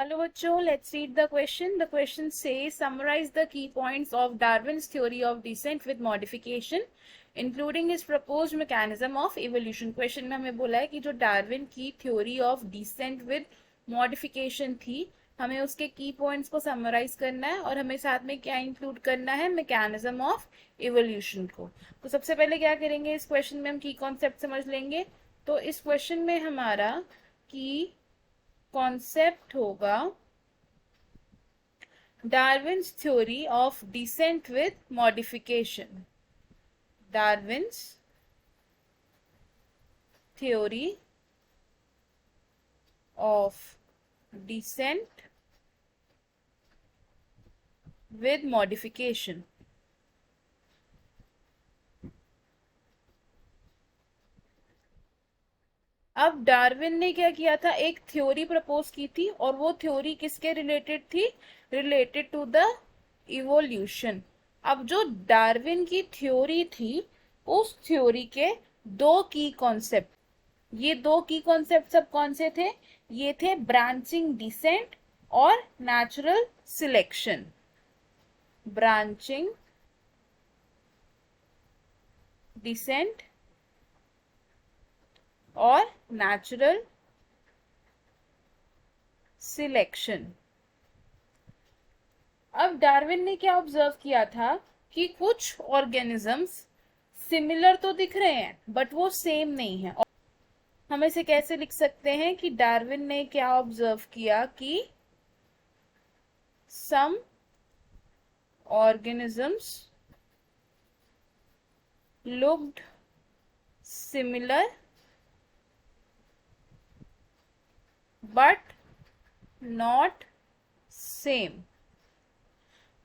Hello bachcho, let's read the question. The question says summarize the key points of Darwin's theory of descent with modification including his proposed mechanism of evolution. Question में हमें बोला है कि जो Darwin की theory of descent with modification थी हमें उसके की पॉइंट्स को समराइज करना है और हमें साथ में क्या इंक्लूड करना है, मैकेनिज्म ऑफ इवोल्यूशन को। तो सबसे पहले क्या करेंगे, इस क्वेश्चन में हम की कॉन्सेप्ट समझ लेंगे। तो इस क्वेश्चन में हमारा की कॉन्सेप्ट होगा Darwin's theory of descent with modification. Darwin's theory of descent with modification. अब डार्विन ने क्या किया था, एक थ्योरी प्रपोज की थी और वो थ्योरी किसके रिलेटेड थी, रिलेटेड टू द इवोल्यूशन। अब जो डार्विन की थ्योरी थी उस थ्योरी के दो की कॉन्सेप्ट, ये दो की कॉन्सेप्ट सब कौन से थे, ये थे ब्रांचिंग डिसेंट और नेचुरल सिलेक्शन। ब्रांचिंग डिसेंट और नेचुरल सिलेक्शन। अब डार्विन ने क्या ऑब्जर्व किया था कि कुछ ऑर्गेनिजम्स सिमिलर तो दिख रहे हैं बट वो सेम नहीं है। हम इसे कैसे लिख सकते हैं कि डार्विन ने क्या ऑब्जर्व किया कि some organisms looked similar but not same.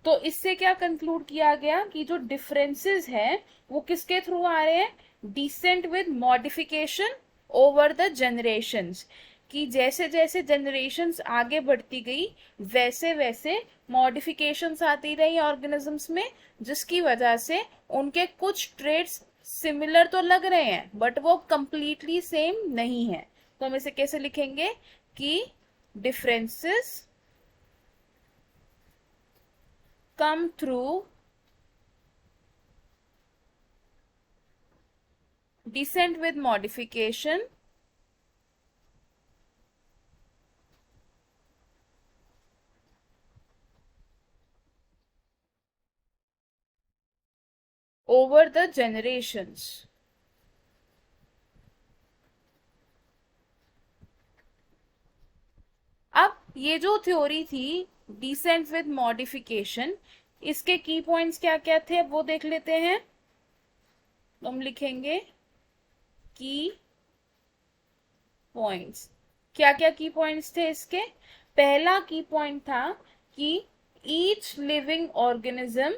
तो इससे क्या कंक्लूड किया गया कि जो डिफरेंसेस हैं वो किसके थ्रू आ रहे हैं, descent with modification over the generations. कि जैसे जैसे जनरेशंस आगे बढ़ती गई वैसे वैसे मॉडिफिकेशंस आती रही ऑर्गेनिजम्स में, जिसकी वजह से उनके कुछ ट्रेड्स सिमिलर तो लग रहे हैं बट वो कंप्लीटली सेम नहीं है। तो हम इसे कैसे लिखेंगे कि differences come through descent with modification over the generations। अब ये जो थ्योरी थी डिसेंट विद मॉडिफिकेशन, इसके की पॉइंट्स क्या क्या थे अब वो देख लेते हैं। तो हम लिखेंगे की पॉइंट्स। क्या क्या की पॉइंट्स थे इसके, पहला की पॉइंट था कि ईच लिविंग ऑर्गेनिज्म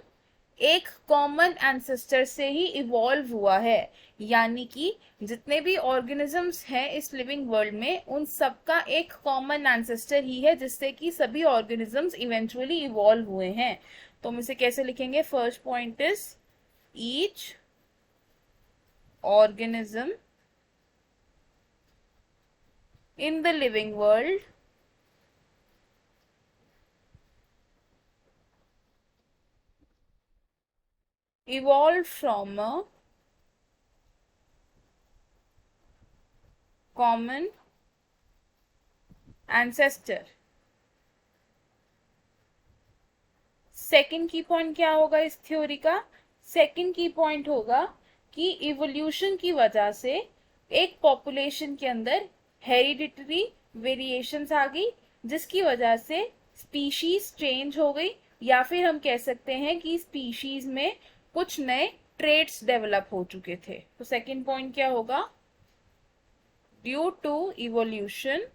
एक कॉमन एंसेस्टर से ही इवॉल्व हुआ है। यानी कि जितने भी ऑर्गेनिजम्स हैं इस लिविंग वर्ल्ड में उन सबका एक कॉमन एंसेस्टर ही है जिससे कि सभी ऑर्गेनिजम्स इवेंचुअली इवॉल्व हुए हैं। तो हम इसे कैसे लिखेंगे, first point is each organism in the living world evolved from a common ancestor। Second की पॉइंट क्या होगा इस थ्योरी का, सेकंड की पॉइंट होगा कि इवोल्यूशन की वजह से एक पॉपुलेशन के अंदर हेरिडिटरी वेरिएशंस आ गई जिसकी वजह से स्पीशीज चेंज हो गई, या फिर हम कह सकते हैं कि स्पीशीज में कुछ नए ट्रेड्स डेवलप हो चुके थे। तो सेकंड पॉइंट क्या होगा, due to evolution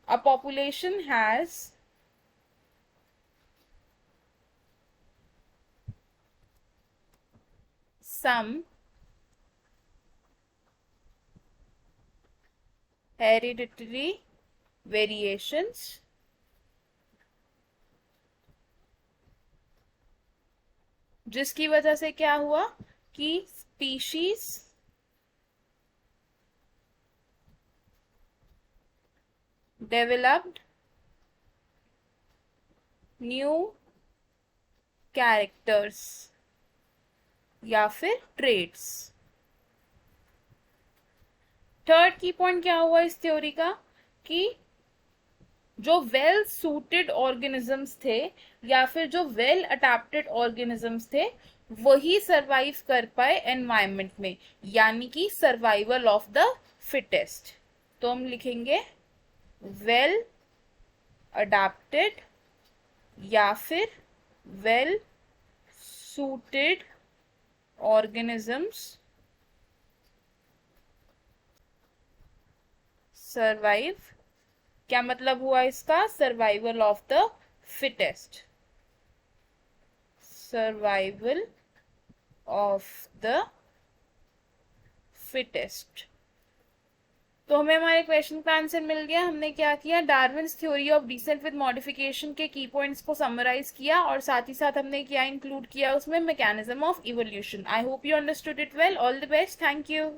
a population has some hereditary variations जिसकी वजह से क्या हुआ कि स्पीशीज डेवलप्ड न्यू कैरेक्टर्स या फिर ट्रेड्स। थर्ड की पॉइंट क्या हुआ इस थ्योरी का कि जो वेल सूटेड ऑर्गेनिजम्स थे या फिर जो वेल अडेप्टेड ऑर्गेनिजम्स थे वही सरवाइव कर पाए एनवायरमेंट में, यानी कि सर्वाइवल ऑफ द फिटेस्ट। तो हम लिखेंगे वेल अडेप्टेड या फिर वेल सूटेड organisms survive। क्या मतलब हुआ इसका? Survival of the fittest, survival of the fittest. तो हमें हमारे क्वेश्चन का आंसर मिल गया। हमने क्या किया, Darwin's theory of descent with modification के की पॉइंट्स को समराइज किया और साथ ही साथ हमने क्या इंक्लूड किया उसमें, mechanism of evolution. I hope you understood it well. All the best, thank you.